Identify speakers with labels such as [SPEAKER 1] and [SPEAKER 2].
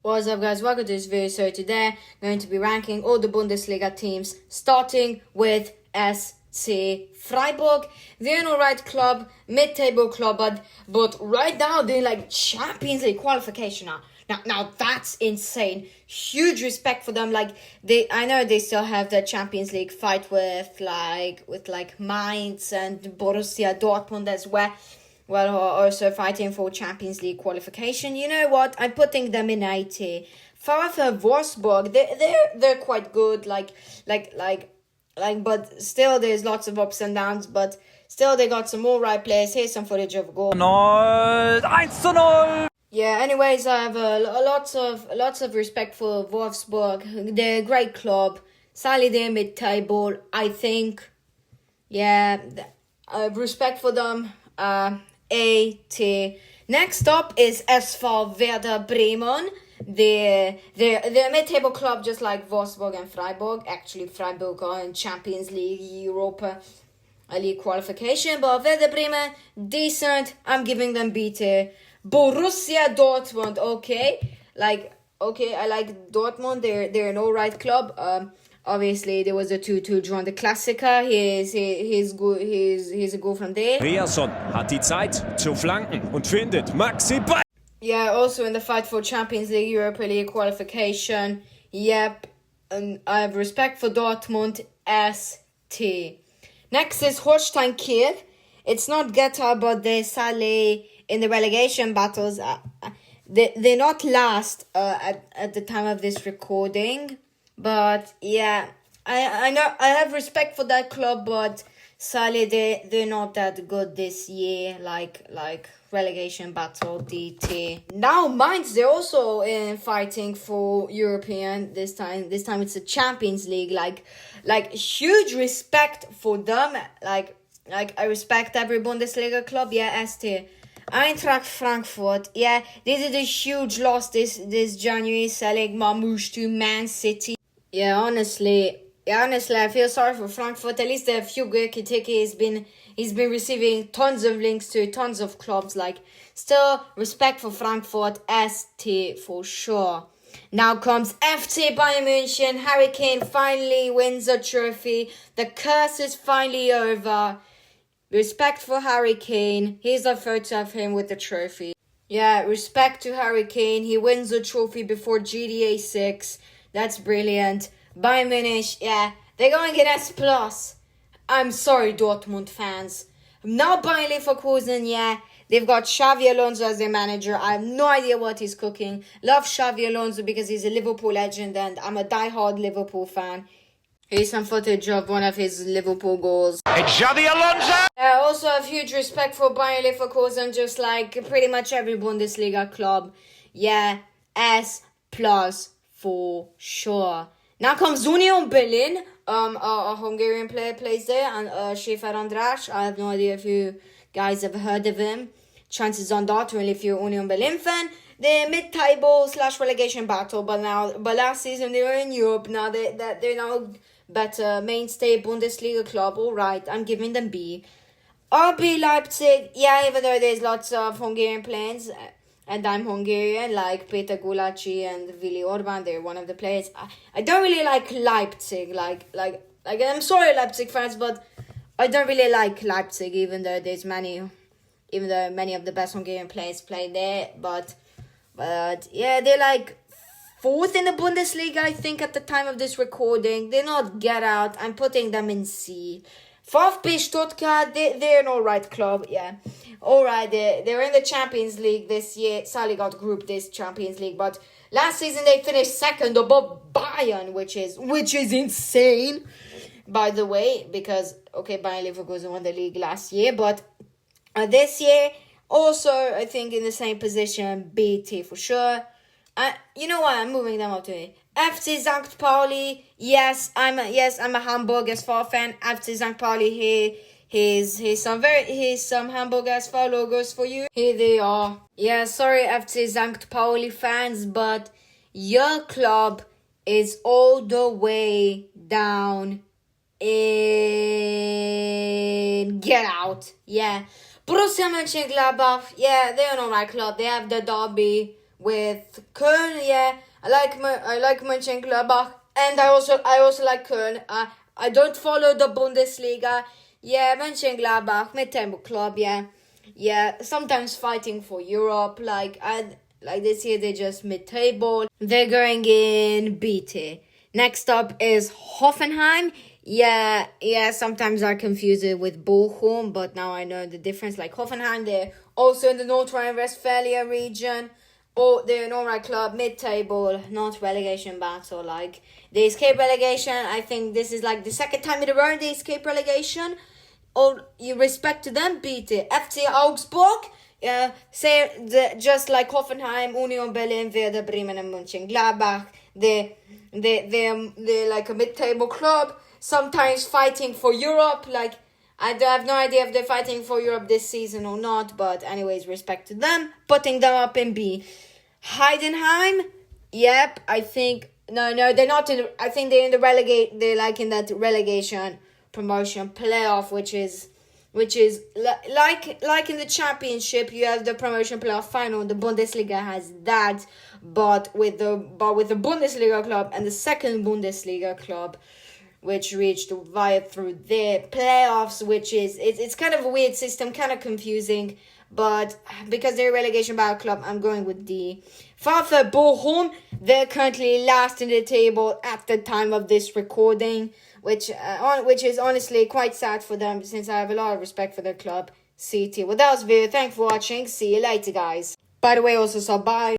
[SPEAKER 1] What's up, guys? Welcome to this video. So today I'm going to be ranking all the Bundesliga teams, starting with SC Freiburg. They're an alright club, mid-table club, but right now they're like Champions League qualification now. Now that's insane. Huge respect for them. I know they still have the Champions League fight with Mainz and Borussia Dortmund as well. Well, also fighting for Champions League qualification. You know what? I'm putting them in 80. VfL Wolfsburg, they're quite good. But still there's lots of ups and downs. But still they got some alright players. Here's some footage of goal.
[SPEAKER 2] 1:0.
[SPEAKER 1] Yeah. Anyways, I have lots of respect for Wolfsburg. They're a great club. Slightly they're mid-table, I think. Yeah, I have respect for them. 80. Next up is SV Werder Bremen. They're a mid-table club just like Wolfsburg and Freiburg. Actually, Freiburg are in Champions League, Europa League qualification. But Werder Bremen, decent. I'm giving them B tier. Borussia Dortmund, okay. I like Dortmund. They're an alright club. Obviously, there was a 2-2 draw in the Klassiker. Here's a goal from there.
[SPEAKER 2] Riasson hat die Zeit zu flanken und findet Maxi Ball.
[SPEAKER 1] Yeah, also in the fight for Champions League, Europa League qualification. Yep, and I have respect for Dortmund. ST. Next is Holstein Kiel. It's not Geta, but they're sadly in the relegation battles. They're not last at the time of this recording. But yeah, I know I have respect for that club, but sadly they're not that good this year. Like relegation battle DT. Now Mainz, they're also fighting for European this time. This time it's a Champions League. Like huge respect for them. Like I respect every Bundesliga club. Yeah, ST. Eintracht Frankfurt. Yeah, they did a huge loss this January, selling Mamouche to Man City. Yeah, honestly, I feel sorry for Frankfurt. At least there are a few good critiques. He's been receiving tons of links to tons of clubs. Still, respect for Frankfurt. ST for sure. Now comes FC Bayern Münich. Harry Kane finally wins a trophy. The curse is finally over. Respect for Harry Kane. Here's a photo of him with the trophy. Yeah, respect to Harry Kane. He wins a trophy before GTA 6. That's brilliant. Bayern Munich, yeah, they're going to get S+. I'm sorry, Dortmund fans. Now Bayern Leverkusen, yeah, they've got Xavi Alonso as their manager. I have no idea what he's cooking. Love Xavi Alonso because he's a Liverpool legend and I'm a diehard Liverpool fan. Here's some footage of one of his Liverpool goals.
[SPEAKER 2] It's Xavi Alonso!
[SPEAKER 1] I also have huge respect for Bayern Leverkusen, just like pretty much every Bundesliga club. Yeah, S+ for sure. Now comes Union Berlin. A Hungarian player plays there, and Schäfer András. I have no idea if you guys have heard of him. Chances on that, only if you're a Union Berlin fan. They're mid-table / relegation battle, but last season they were in Europe. Now they're now better mainstay Bundesliga club. All right, I'm giving them B. RB Leipzig. Yeah, even though there's lots of Hungarian players. And I'm Hungarian, like Peter Gulacsi and Willi Orban. They're one of the players. I don't really like Leipzig. I'm sorry, Leipzig fans, but I don't really like Leipzig, even though many of the best Hungarian players play there. But yeah, they're like 4th in the Bundesliga, I think, at the time of this recording. They're not get out. I'm putting them in C. VfB Stuttgart, they're an alright club, yeah. Alright, they're in the Champions League this year. Sadly got grouped this Champions League, but last season they finished 2nd above Bayern, which is insane, by the way, because, okay, Bayern Leverkusen won the league last year, but this year, also, I think in the same position, BT for sure. You know what? I'm moving them up to A. FC St. Pauli. Yes, I'm a Hamburg SV fan. FC St. Pauli. Here's some Hamburg SV logos for you. Here they are. Yeah, sorry FC St. Pauli fans, but your club is all the way down in get out. Yeah. Borussia Mönchengladbach. Yeah, they're an alright club. They have the derby with Köln. Yeah, I like Mönchengladbach, and I also like Köln. I don't follow the Bundesliga. Yeah, Mönchengladbach, mid-table club. Yeah. Sometimes fighting for Europe. Like this year, they just mid-table. They're going in BT. Next up is Hoffenheim. Yeah, sometimes I confuse it with Bochum, but now I know the difference. Like Hoffenheim, they're also in the North Rhine-Westphalia region. Or they're an alright club, mid-table, not relegation battle. Like, they escape relegation. I think this is like the second time in a row they escape relegation. All you respect to them, beat it. FC Augsburg, just like Hoffenheim, Union Berlin, Werder Bremen, and Mönchengladbach. They're like a mid-table club, sometimes fighting for Europe. Like, I have no idea if they're fighting for Europe this season or not, but anyways, respect to them. Putting them up in B. Heidenheim, yep, I think, no, they're not in, I think they're in the they're like in that relegation promotion playoff, which is like in the championship, you have the promotion playoff final. The Bundesliga has that, but with the Bundesliga club and the second Bundesliga club, which reached via through their playoffs, which is, it's kind of a weird system, kind of confusing, but because they're a relegation battle club, I'm going with D. VfL Bochum, they're currently last in the table at the time of this recording, which is honestly quite sad for them, since I have a lot of respect for their club, CT. Well, that was video. Thanks for watching. See you later, guys. By the way, also, so bye.